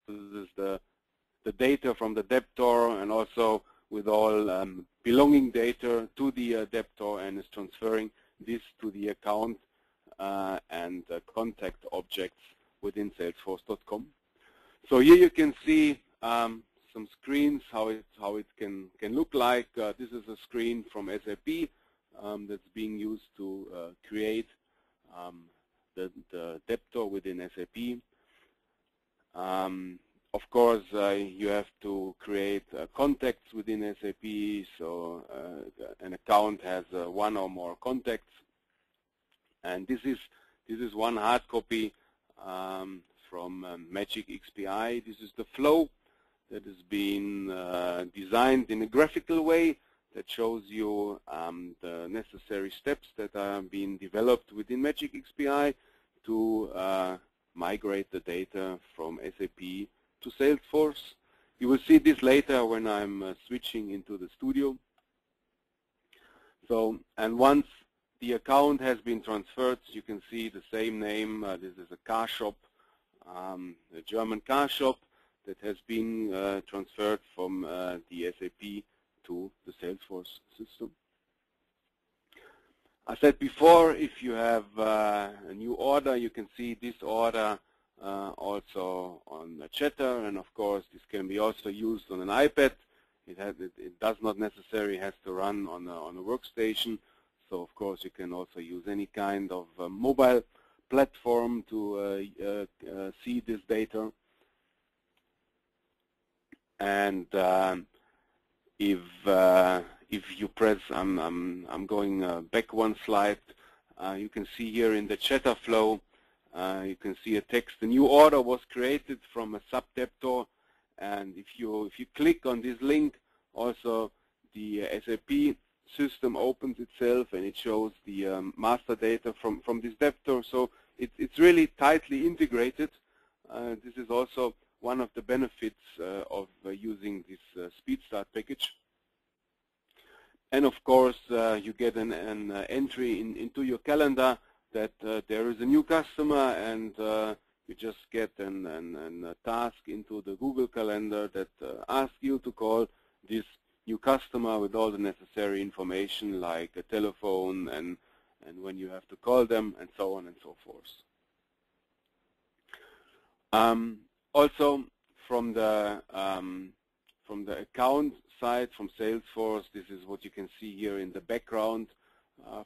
is the data from the debtor, and also with all belonging data to the debtor, and is transferring this to the account and contact objects within Salesforce.com. So here you can see some screens, how it can look like. This is a screen from SAP that's being used to create the debtor within SAP. Of course, you have to create contacts within SAP, so an account has one or more contacts. And this is one hard copy from Magic XPI. This is the flow that is being designed in a graphical way that shows you the necessary steps that are being developed within Magic XPI to migrate the data from SAP to Salesforce. You will see this later when I'm switching into the studio. So, and once the account has been transferred, you can see the same name. This is a car shop, a German car shop that has been transferred from the SAP to the Salesforce system. I said before, if you have a new order, you can see this order also on the chatter, and of course this can be also used on an iPad. It does not necessarily have to run on a workstation. So of course you can also use any kind of mobile platform to see this data. And if you press, I'm going back one slide. You can see here in the chatter flow, you can see a text. A new order was created from a sub-debtor, and if you click on this link, also the SAP system opens itself and it shows the master data from this debtor. So it's really tightly integrated. This is also one of the benefits of using this Speed Start package. And of course, you get an entry into your calendar that there is a new customer, and you just get a task into the Google Calendar that asks you to call this new customer with all the necessary information, like a telephone and when you have to call them, and so on and so forth. Also, from the account side, from Salesforce, this is what you can see here in the background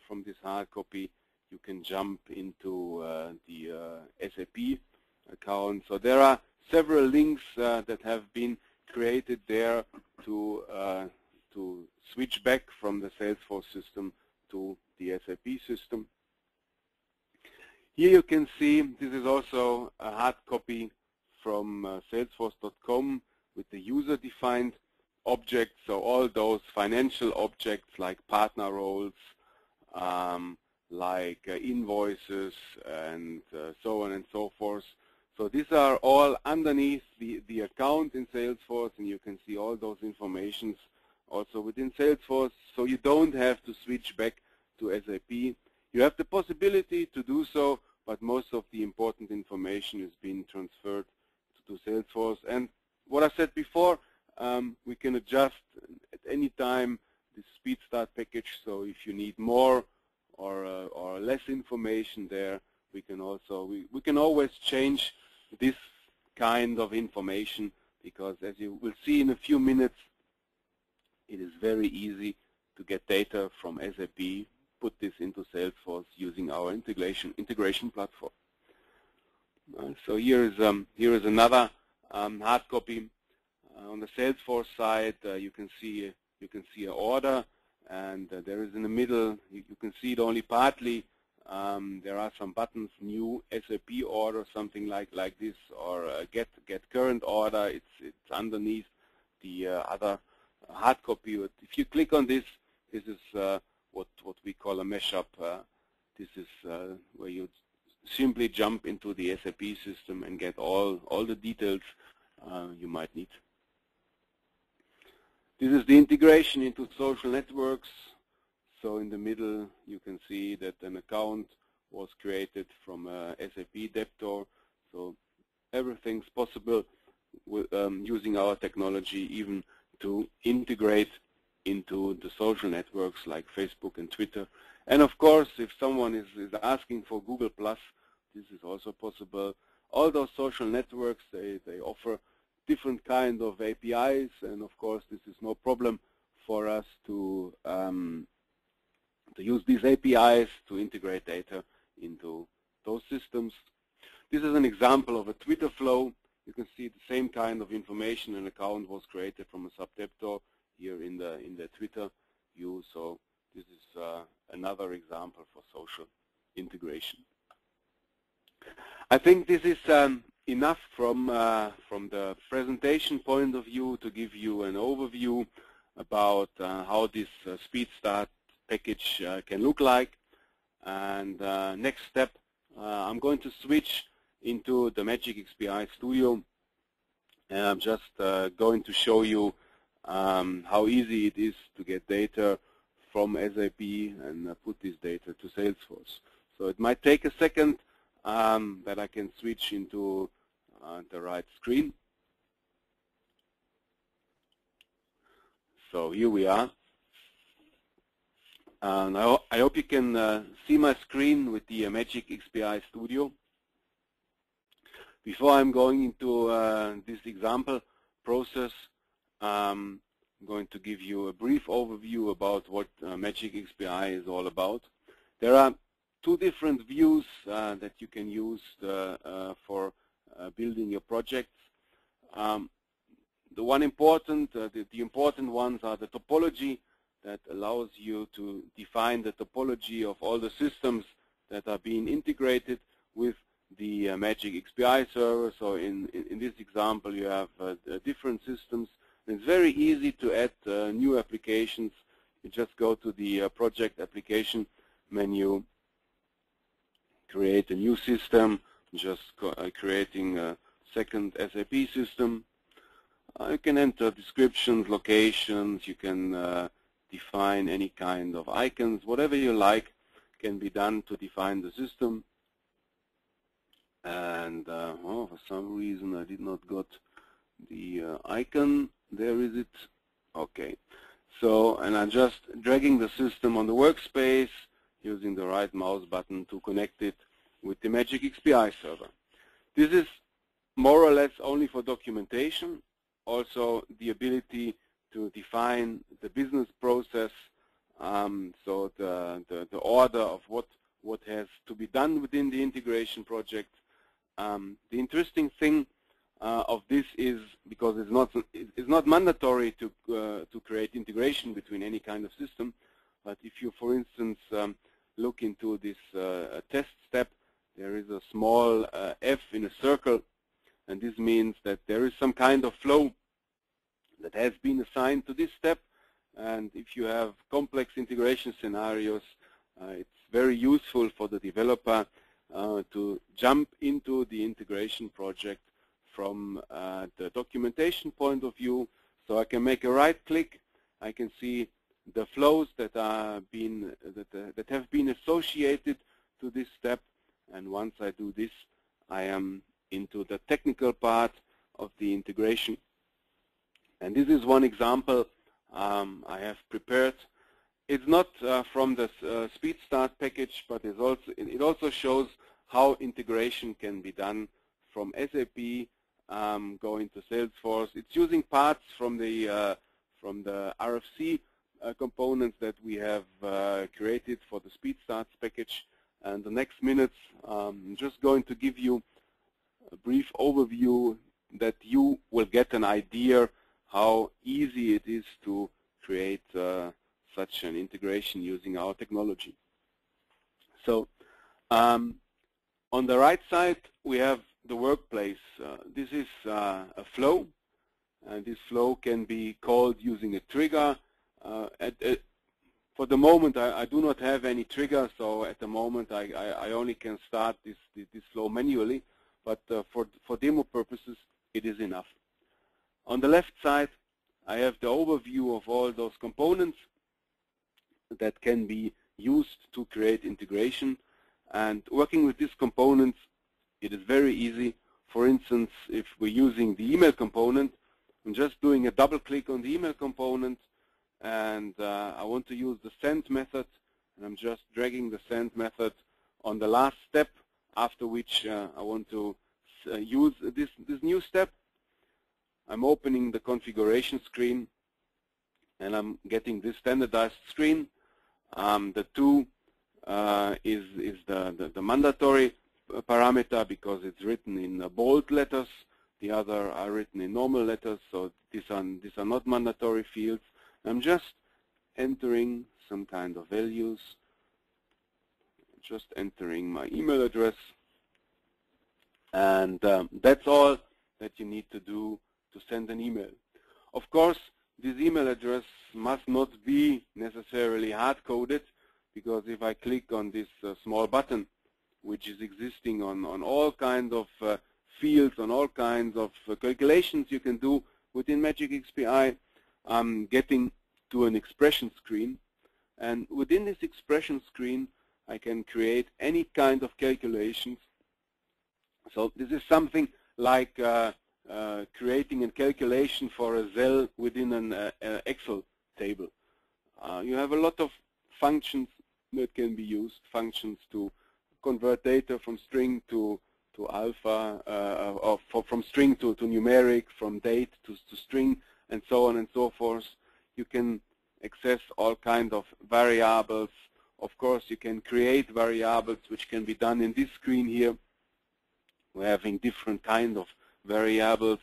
from this hard copy. You can jump into the SAP account. So there are several links that have been created there to switch back from the Salesforce system to the SAP system. Here you can see this is also a hard copy from Salesforce.com with the user-defined objects. So all those financial objects like partner roles, like invoices, and so on and so forth. So these are all underneath the account in Salesforce, and you can see all those informations also within Salesforce. So you don't have to switch back to SAP. You have the possibility to do so, but most of the important information is being transferred to Salesforce. And what I said before, we can adjust at any time the Speed Start package. So if you need more or less information there, we can also we can always change this kind of information, because as you will see in a few minutes, it is very easy to get data from SAP, put this into Salesforce using our integration platform. So here is another hard copy. On the Salesforce side, you can see an order, and there is in the middle, you can see it only partly. There are some buttons, new SAP order, something like this, or get current order. It's underneath the other hard copy. If you click on this, this is what we call a mashup. This is where you simply jump into the SAP system and get all the details you might need. This is the integration into social networks. So in the middle, you can see that an account was created from a SAP debtor. So everything's possible using our technology even to integrate into the social networks like Facebook and Twitter. And of course, if someone is asking for Google+, this is also possible. All those social networks, they offer different kind of APIs, and of course, this is no problem for us to use these APIs to integrate data into those systems. This is an example of a Twitter flow. You can see the same kind of information. An account was created from a subdebtor here in the Twitter view. So this is another example for social integration. I think this is enough from the presentation point of view to give you an overview about how this speed start package can look like. And next step, I'm going to switch into the Magic XPI Studio, and I'm just going to show you how easy it is to get data from SAP and put this data to Salesforce. So it might take a second that I can switch into the right screen. So here we are. And I hope you can see my screen with the Magic XPI Studio. Before I'm going into this example process, I'm going to give you a brief overview about what Magic XPI is all about. There are two different views that you can use for building your projects. The important ones are the topology that allows you to define the topology of all the systems that are being integrated with the Magic XPI server. So in this example, you have different systems. It's very easy to add new applications. You just go to the project application menu, create a new system, just creating a second SAP system. You can enter descriptions, locations, you can define any kind of icons, whatever you like can be done to define the system. And for some reason I did not got the icon. There is it. Okay. So, and I'm just dragging the system on the workspace using the right mouse button to connect it with the Magic XPI server. This is more or less only for documentation. Also the ability to define the business process, so the order of what has to be done within the integration project. The interesting thing of this is, because it's not mandatory to create integration between any kind of system, but if you, for instance, look into this test step, there is a small F in a circle, and this means that there is some kind of flow that has been assigned to this step. And if you have complex integration scenarios, it's very useful for the developer to jump into the integration project from the documentation point of view. So I can make a right click, I can see the flows that are that have been associated to this step, and once I do this, I am into the technical part of the integration. And this is one example I have prepared. It's not from the Speed Start package, but it also shows how integration can be done from SAP going to Salesforce. It's using parts from the RFC components that we have created for the Speed Starts package. And the next minutes, I'm just going to give you a brief overview that you will get an idea how easy it is to create such an integration using our technology. So on the right side, we have the workplace. This is a flow, and this flow can be called using a trigger. For the moment, I do not have any trigger, so at the moment I only can start this flow manually, but for demo purposes, it is enough. On the left side, I have the overview of all those components that can be used to create integration. And working with these components, it is very easy. For instance, if we're using the email component, I'm just doing a double click on the email component, and I want to use the send method, and I'm just dragging the send method on the last step, after which I want to use this new step. I'm opening the configuration screen, and I'm getting this standardized screen. The 2 is the mandatory parameter because it's written in bold letters. The other are written in normal letters, so these are not mandatory fields. I'm just entering some kind of values, just entering my email address, and that's all that you need to do to send an email. Of course, this email address must not be necessarily hard-coded, because if I click on this small button, which is existing on all kinds of fields, on all kinds of calculations you can do within Magic XPI, I'm getting to an expression screen. And within this expression screen, I can create any kind of calculations. So this is something like creating a calculation for a cell within an Excel table. You have a lot of functions that can be used, functions to convert data from string to alpha, or from string to numeric, from date to string, and so on and so forth. You can access all kinds of variables. Of course, you can create variables, which can be done in this screen here. We're having different kinds of variables,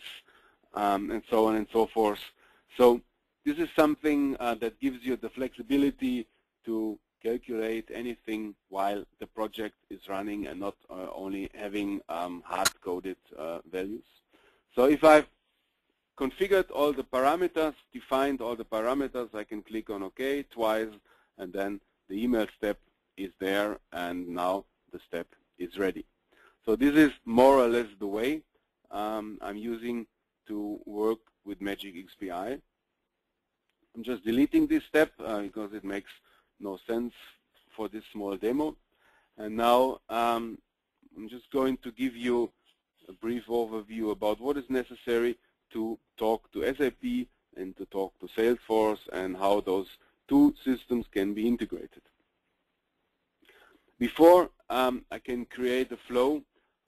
and so on and so forth. So this is something that gives you the flexibility to calculate anything while the project is running, and not only having hard-coded values. So if I've configured all the parameters, defined all the parameters, I can click on OK twice, and then the email step is there, and now the step is ready. So this is more or less the way I'm using to work with Magic XPI. I'm just deleting this step because it makes no sense for this small demo. And now I'm just going to give you a brief overview about what is necessary to talk to SAP and to talk to Salesforce, and how those two systems can be integrated. Before I can create a flow,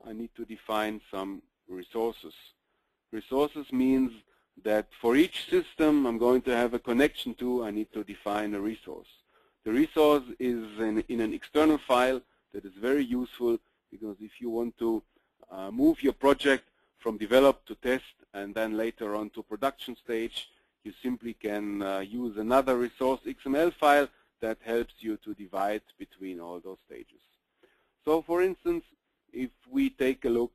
I need to define some resources. Resources means that for each system I'm going to have a connection to, I need to define a resource. The resource is in an external file that is very useful, because if you want to move your project from develop to test and then later on to production stage, you simply can use another resource XML file that helps you to divide between all those stages. So for instance, if we take a look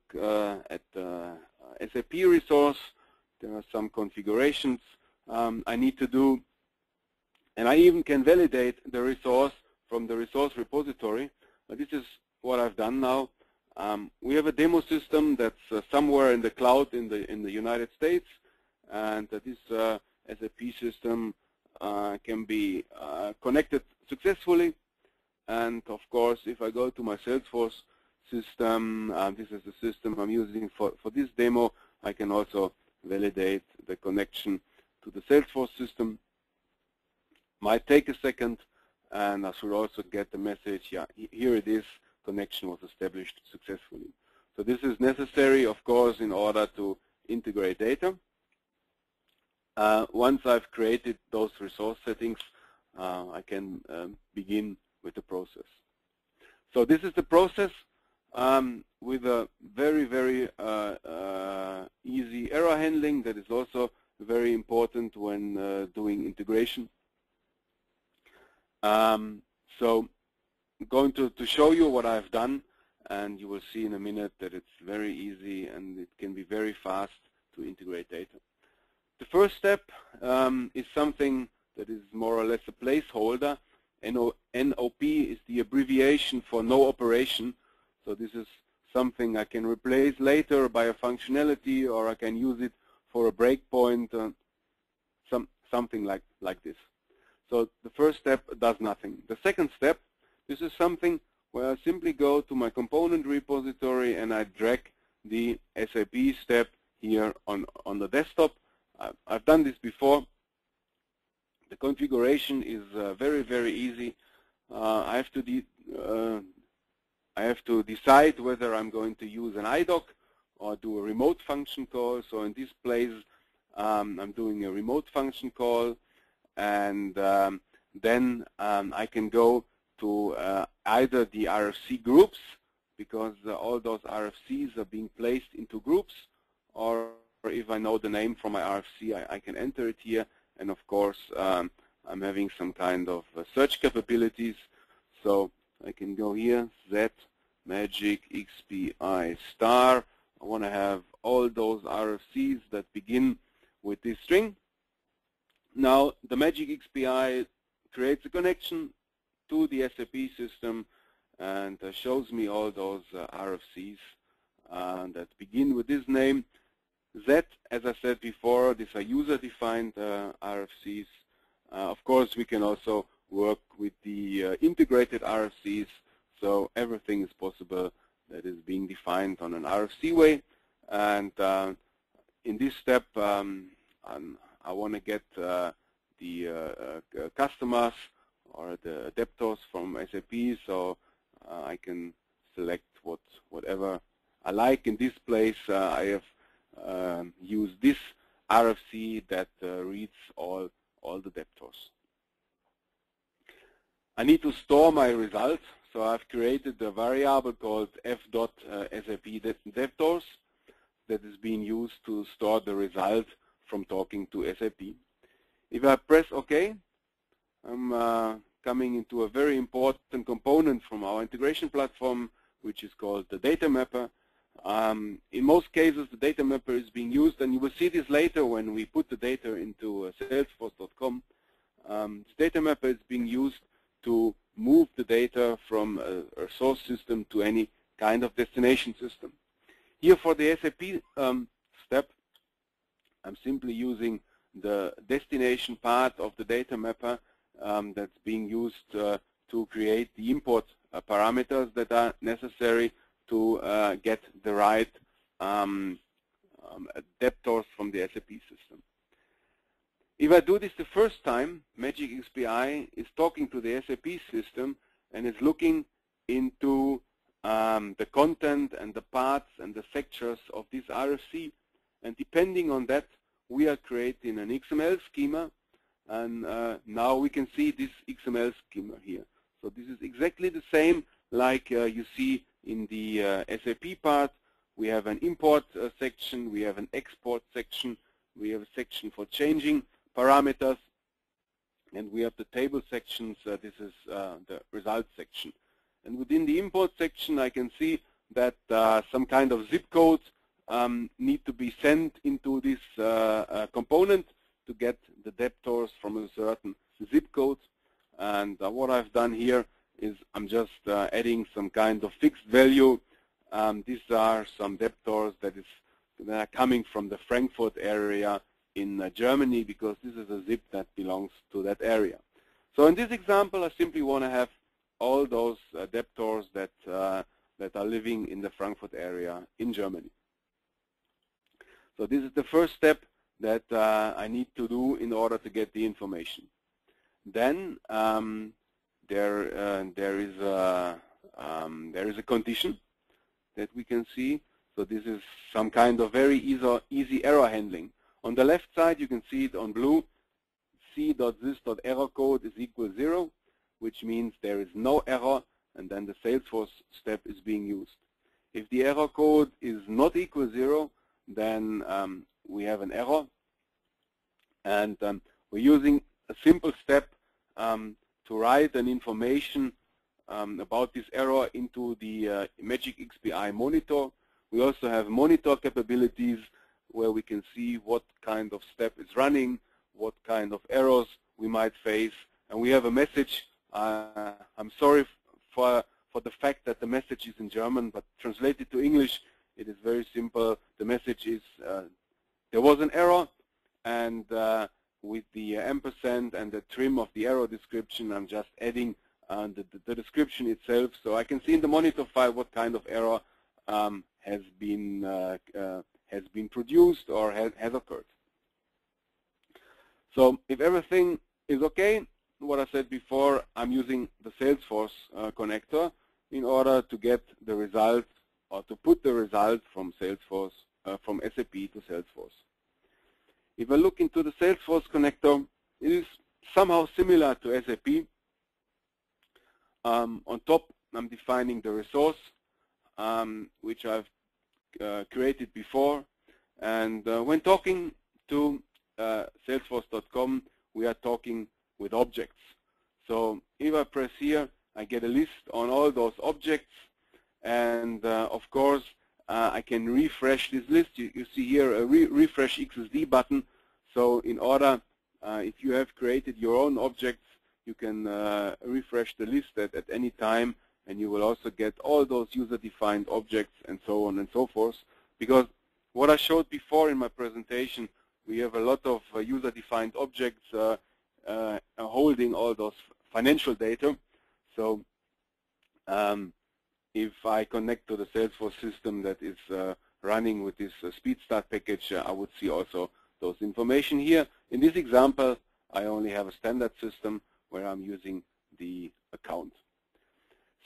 at the SAP resource, there are some configurations I need to do, and I even can validate the resource from the resource repository. This is what I've done now. We have a demo system that's somewhere in the cloud in the United States, and this SAP system can be connected successfully. And of course, if I go to my Salesforce system, this is the system I'm using for this demo, I can also validate the connection to the Salesforce system. Might take a second, and I should also get the message, yeah, here it is, connection was established successfully. So this is necessary, of course, in order to integrate data. Once I've created those resource settings, I can begin with the process. So this is the process with a very, very easy error handling that is also very important when doing integration. So I'm going to show you what I've done, and you will see in a minute that it's very easy and it can be very fast to integrate data. The first step is something that is more or less a placeholder. NOP is the abbreviation for no operation. So this is something I can replace later by a functionality, or I can use it for a breakpoint, something like this. So the first step does nothing. The second step, this is something where I simply go to my component repository and I drag the SAP step here on the desktop. I've done this before. The configuration is very, very easy. I have to decide whether I'm going to use an IDOC or do a remote function call. So in this place, I'm doing a remote function call, and then I can go to either the RFC groups, because all those RFCs are being placed into groups, or if I know the name from my RFC, I can enter it here. And of course, I'm having some kind of search capabilities. So I can go here, Z, Magic, XPI, star. I want to have all those RFCs that begin with this string. Now, the Magic XPI creates a connection to the SAP system and shows me all those RFCs that begin with this name. Z, as I said before, these are user-defined RFCs. Of course, we can also work with the integrated RFCs, so everything is possible that is being defined on an RFC way. And in this step, I want to get the customers or the debtors from SAP, so I can select whatever I like. In this place, I have used this RFC that reads all the debtors. I need to store my result, so I've created a variable called f.SAP debtors that is being used to store the result from talking to SAP. If I press OK, I'm coming into a very important component from our integration platform, which is called the data mapper. In most cases, the data mapper is being used, and you will see this later when we put the data into Salesforce.com. This data mapper is being used to move the data from a source system to any kind of destination system. Here for the SAP step, I'm simply using the destination part of the data mapper that's being used to create the import parameters that are necessary to get the right debtors from the SAP system. If I do this the first time, Magic XPI is talking to the SAP system and is looking into the content and the parts and the sectors of this RFC. And depending on that, we are creating an XML schema. And now we can see this XML schema here. So this is exactly the same like you see in the SAP part. We have an import section, we have an export section, we have a section for changing parameters, and we have the table sections. This is the result section. And within the import section, I can see that some kind of zip codes need to be sent into this component to get the debtors from a certain zip code. And what I've done here is I'm just adding some kind of fixed value. These are some debtors that are coming from the Frankfurt area in Germany, because this is a zip that belongs to that area. So in this example, I simply want to have all those debtors that are living in the Frankfurt area in Germany. So this is the first step that I need to do in order to get the information. Then there is a condition that we can see. So this is some kind of very easy error handling. On the left side, you can see it on blue. c.this.error code is equal 0, which means there is no error, and then the Salesforce step is being used. If the error code is not equal 0, then we have an error. And we're using a simple step to write an information about this error into the Magic XPI monitor. We also have monitor capabilities where we can see what kind of step is running, what kind of errors we might face. And we have a message. I'm sorry for the fact that the message is in German, but translated to English, it is very simple. The message is there was an error, and with the ampersand and the trim of the error description, I'm just adding the description itself, so I can see in the monitor file what kind of error has been produced or has occurred. So if everything is okay, what I said before, I'm using the Salesforce connector in order to get the result or to put the result from Salesforce, from SAP to Salesforce. If I look into the Salesforce connector, it is somehow similar to SAP. On top, I'm defining the resource, which I've created before. And when talking to Salesforce.com, we are talking with objects. So if I press here, I get a list on all those objects. And of course, I can refresh this list. You see here a refresh XSD button. So in order, if you have created your own objects, you can refresh the list at any time, and you will also get all those user-defined objects and so on and so forth. Because what I showed before in my presentation, we have a lot of user-defined objects holding all those financial data. So if I connect to the Salesforce system that is running with this Speed Start package, I would see also those information here. In this example, I only have a standard system where I'm using the account.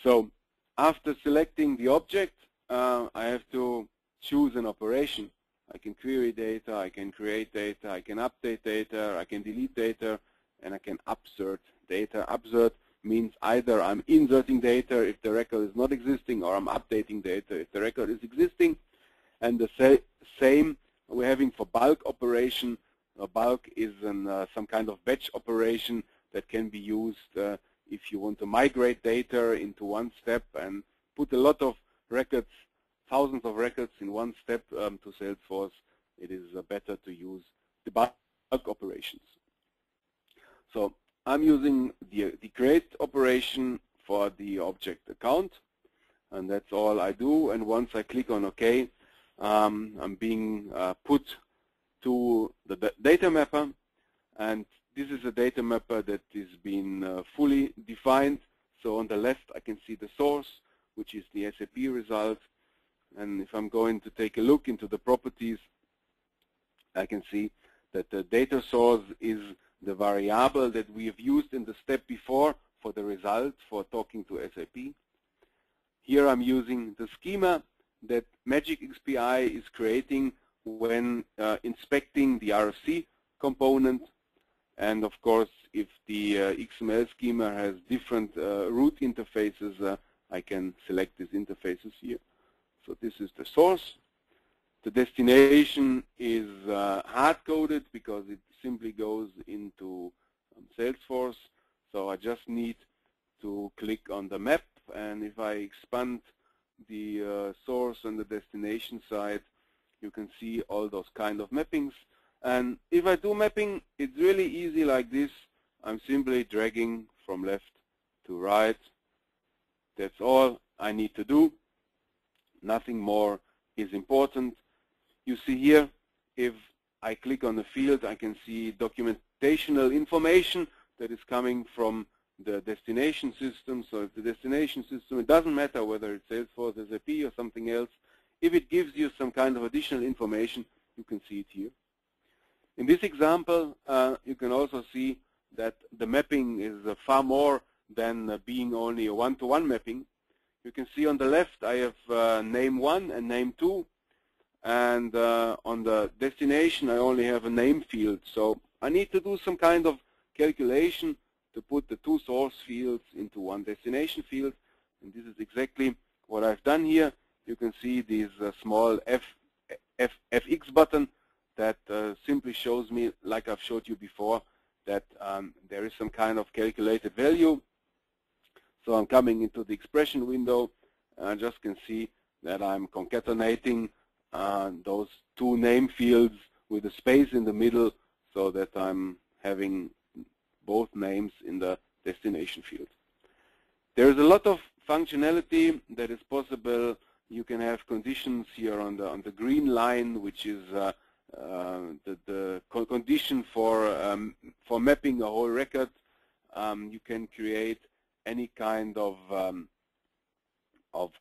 So after selecting the object, I have to choose an operation. I can query data, I can create data, I can update data, I can delete data, and I can upsert data. Upsert means either I'm inserting data if the record is not existing, or I'm updating data if the record is existing. And the same we're having for bulk operation. Bulk is some kind of batch operation that can be used if you want to migrate data into one step and put a lot of records, thousands of records in one step to Salesforce. It is better to use the bulk operations. So I'm using the create operation for the object account, and that's all I do. And once I click on OK, I'm being put to the data mapper, and this is a data mapper that is being fully defined. So on the left, I can see the source, which is the SAP result. And if I'm going to take a look into the properties, I can see that the data source is the variable that we have used in the step before for the result for talking to SAP. Here I'm using the schema that Magic XPI is creating when inspecting the RFC component. And of course, if the XML schema has different root interfaces, I can select these interfaces here. So this is the source. The destination is hard-coded because it simply goes into Salesforce. So I just need to click on the map, and if I expand the source and the destination side, you can see all those kind of mappings. And if I do mapping, it's really easy like this. I'm simply dragging from left to right. That's all I need to do. Nothing more is important. You see here, if I click on the field, I can see documentational information that is coming from the destination system. So if the destination system, it doesn't matter whether it's Salesforce, SAP, or something else. If it gives you some kind of additional information, you can see it here. In this example, you can also see that the mapping is far more than being only a one-to-one mapping. You can see on the left I have name 1 and name 2, and on the destination I only have a name field. So I need to do some kind of calculation to put the two source fields into one destination field, and this is exactly what I've done here. You can see this small FX button that simply shows me, like I've showed you before, that there is some kind of calculated value. So I'm coming into the expression window, and I just can see that I'm concatenating those two name fields with a space in the middle so that I'm having both names in the destination field. There is a lot of functionality that is possible. You can have conditions here on the green line, which is the condition for mapping a whole record. You can create any kind of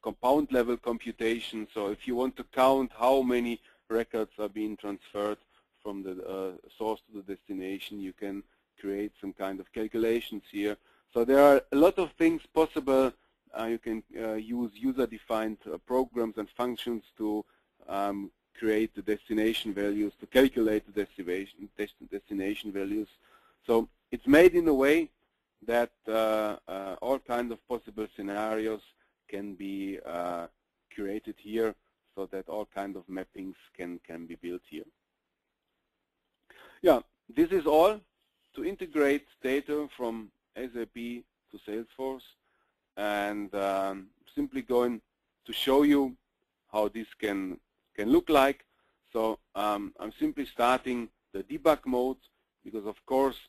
compound level computation. So if you want to count how many records are being transferred from the source to the destination, you can create some kind of calculations here. So there are a lot of things possible. You can use user-defined programs and functions to create the destination values, to calculate the destination values. So it's made in a way that all kinds of possible scenarios can be created here, so that all kinds of mappings can be built here. Yeah, this is all to integrate data from SAP to Salesforce, and simply going to show you how this can look like. So I'm simply starting the debug mode, because of course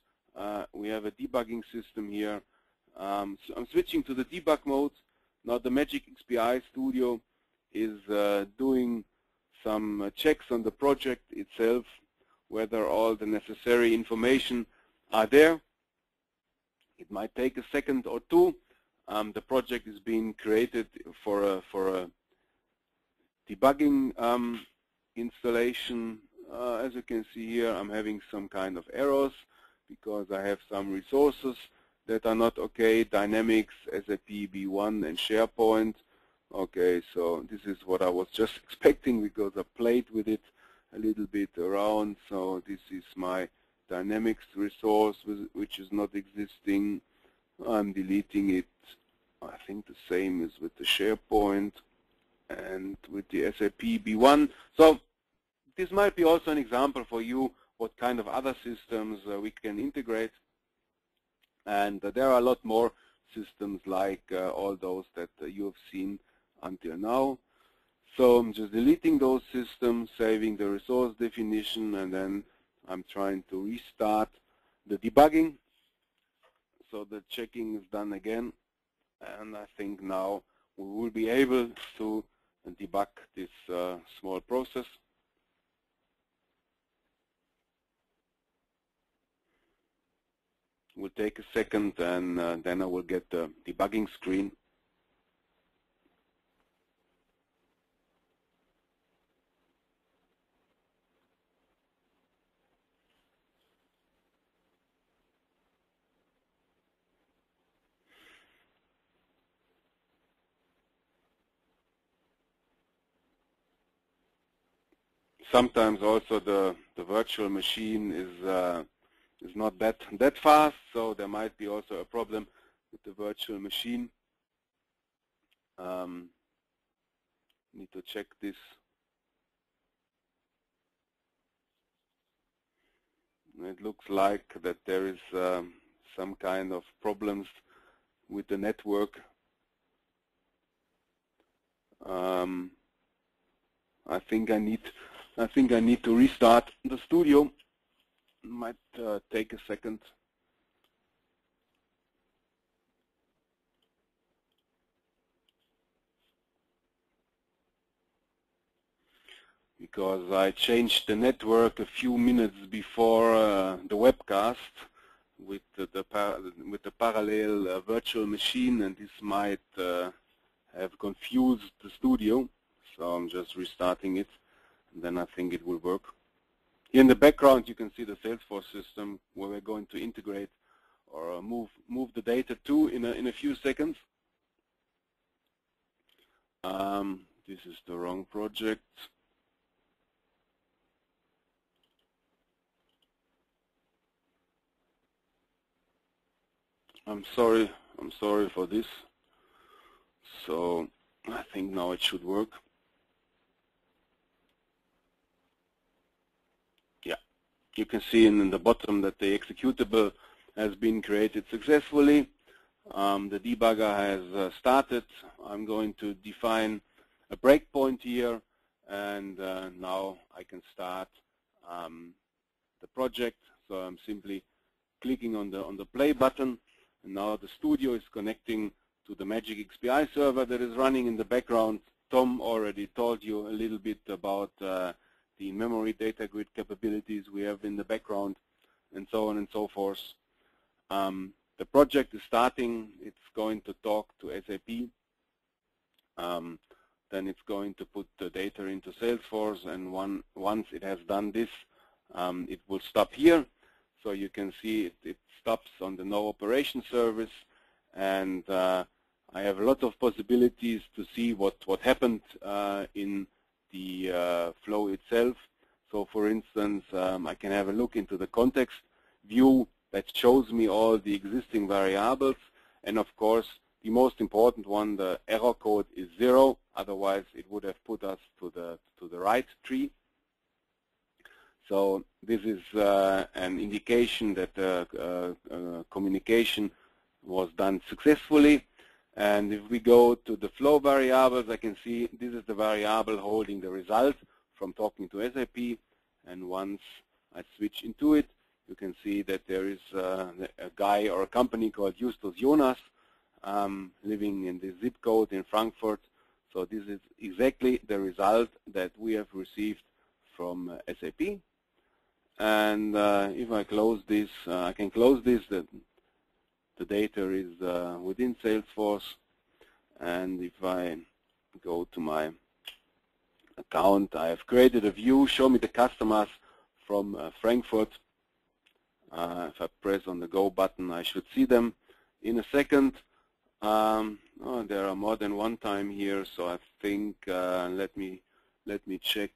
we have a debugging system here. So I'm switching to the debug mode. Now the Magic XPI Studio is doing some checks on the project itself, whether all the necessary information are there. It might take a second or two. The project is being created for a debugging installation. As you can see here, I'm having some kind of errors because I have some resources that are not okay. Dynamics, SAP B1, and SharePoint. Okay, so this is what I was just expecting, because I played with it a little bit around. So this is my Dynamics resource, which is not existing. I'm deleting it. I think the same is with the SharePoint and with the SAP B1. So this might be also an example for you what kind of other systems we can integrate. And there are a lot more systems like all those that you have seen until now. So I'm just deleting those systems, saving the resource definition, and then I'm trying to restart the debugging. So the checking is done again, and I think now we will be able to debug this small process. It will take a second, and then I will get the debugging screen. Sometimes also the virtual machine is not that fast, so there might be also a problem with the virtual machine. Need to check this. It looks like that there is some kind of problems with the network. I think I need to restart the studio. Might take a second. Because I changed the network a few minutes before the webcast with the parallel virtual machine, and this might have confused the studio. So I'm just restarting it, and then I think it will work. Here in the background, you can see the Salesforce system where we're going to integrate or move the data to in a few seconds. This is the wrong project. I'm sorry for this. So I think now it should work. Yeah, you can see in the bottom that the executable has been created successfully. The debugger has started. I'm going to define a breakpoint here, and now I can start the project. So I'm simply clicking on the play button. And now the studio is connecting to the Magic XPI server that is running in the background. Tom already told you a little bit about the memory data grid capabilities we have in the background, and so on and so forth. The project is starting. It's going to talk to SAP, then it's going to put the data into Salesforce, and once it has done this, it will stop here. So you can see it stops on the no operation service, and I have a lot of possibilities to see what happened in the flow itself. So for instance, I can have a look into the context view that shows me all the existing variables, and of course the most important one, the error code, is 0. Otherwise, it would have put us to the right tree. So this is an indication that communication was done successfully. And if we go to the flow variables, I can see this is the variable holding the result from talking to SAP. And once I switch into it, you can see that there is a guy or a company called Justus Jonas living in the zip code in Frankfurt. So this is exactly the result that we have received from SAP. And if I close this, I can close this. The data is within Salesforce. And if I go to my account, I have created a view, show me the customers from Frankfurt. If I press on the go button, I should see them in a second. Oh, there are more than one time here, so I think let me check.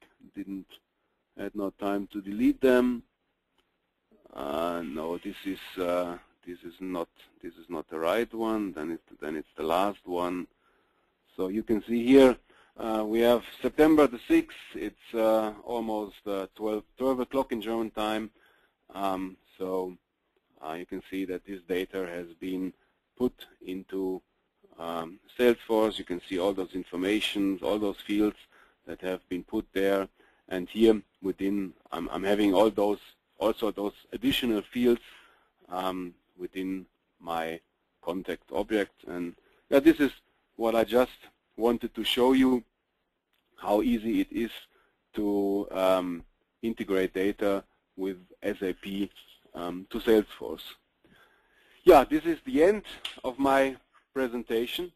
Had no time to delete them. No, this is not the right one. Then it's the last one. So you can see here we have September the 6th. It's almost 12 o'clock in German time. So you can see that this data has been put into Salesforce. You can see all those informations, all those fields that have been put there. And here within, I'm having all those, also those additional fields within my contact object. And yeah, this is what I just wanted to show you, how easy it is to integrate data with SAP to Salesforce. Yeah, this is the end of my presentation.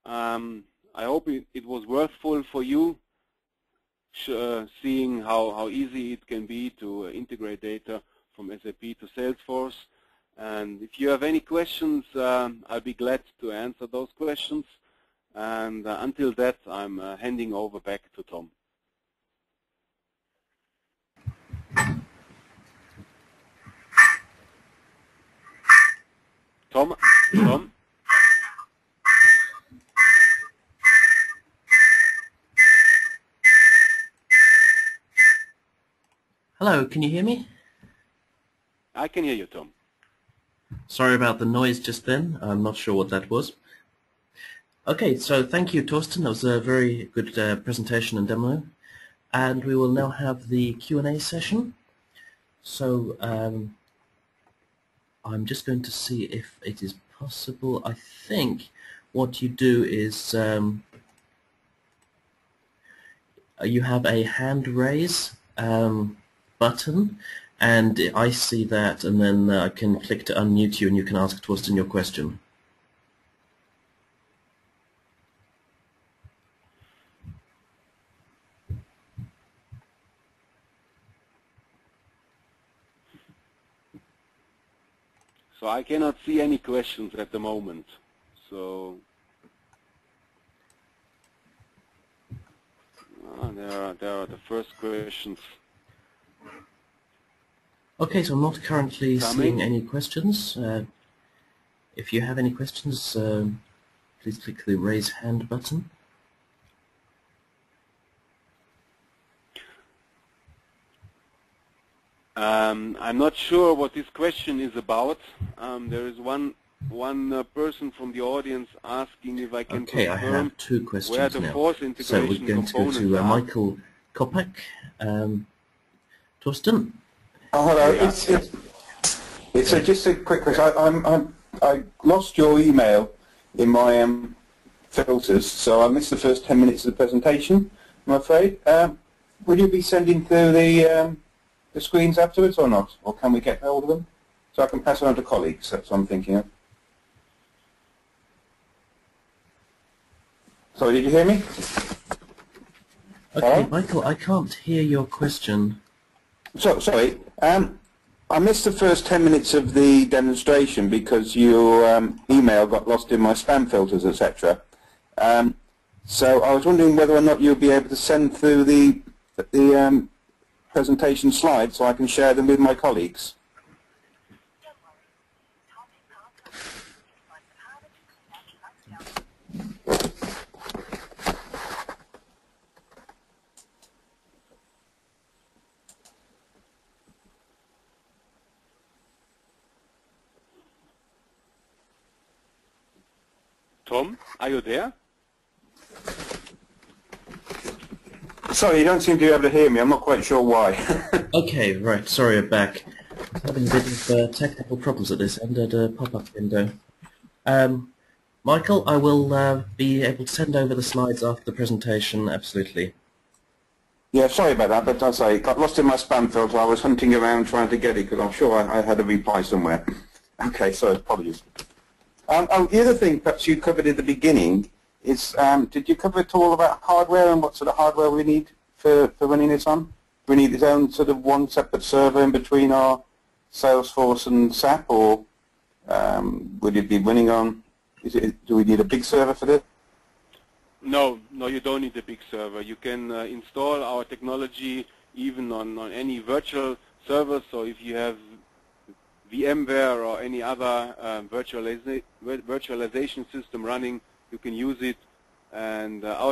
I hope it was worthwhile for you, seeing how easy it can be to integrate data from SAP to Salesforce. And if you have any questions, I'll be glad to answer those questions. And until that, I'm handing over back to Tom. Tom? Hello, can you hear me? I can hear you, Tom. Sorry about the noise just then. I'm not sure what that was. Okay, so thank you, Torsten. That was a very good presentation and demo. And we will now have the Q&A session. So I'm just going to see if it is possible. I think what you do is you have a hand raise button, and I see that, and then I can click to unmute you and you can ask Torsten your question. So I cannot see any questions at the moment. So there are the first questions. Okay, so I'm not currently seeing any questions. If you have any questions, please click the raise hand button. I'm not sure what this question is about. There is one person from the audience asking if I can confirm I have two questions where the now. force integration so we're going to go to Michael Kopak. Torsten? Oh, hello. It's just a quick question. I lost your email in my filters, so I missed the first 10 minutes of the presentation, I'm afraid. Will you be sending through the screens afterwards or not? Or can we get hold of them? So I can pass it on to colleagues, that's what I'm thinking of. Sorry, did you hear me? Okay, Hello? Michael, I can't hear your question. Sorry. I missed the first 10 minutes of the demonstration because your email got lost in my spam filters, etc. So I was wondering whether or not you'll be able to send through the presentation slides so I can share them with my colleagues. Tom, are you there? Sorry, you don't seem to be able to hear me. I'm not quite sure why. Okay, right, sorry, I'm back. I was having a bit of technical problems at this end at a pop-up window. Michael, I will be able to send over the slides after the presentation, absolutely. Yeah, sorry about that, but as I got lost in my spam filter, I was hunting around trying to get it because I'm sure I had a reply somewhere. Okay, so apologies. The other thing perhaps you covered at the beginning is, did you cover at all about hardware and what sort of hardware we need for running this on? Do we need its own sort of one separate server in between our Salesforce and SAP, or would it be running on, do we need a big server for this? No, you don't need a big server. You can install our technology even on any virtual server. So if you have VMware or any other virtualization system running, you can use it. And our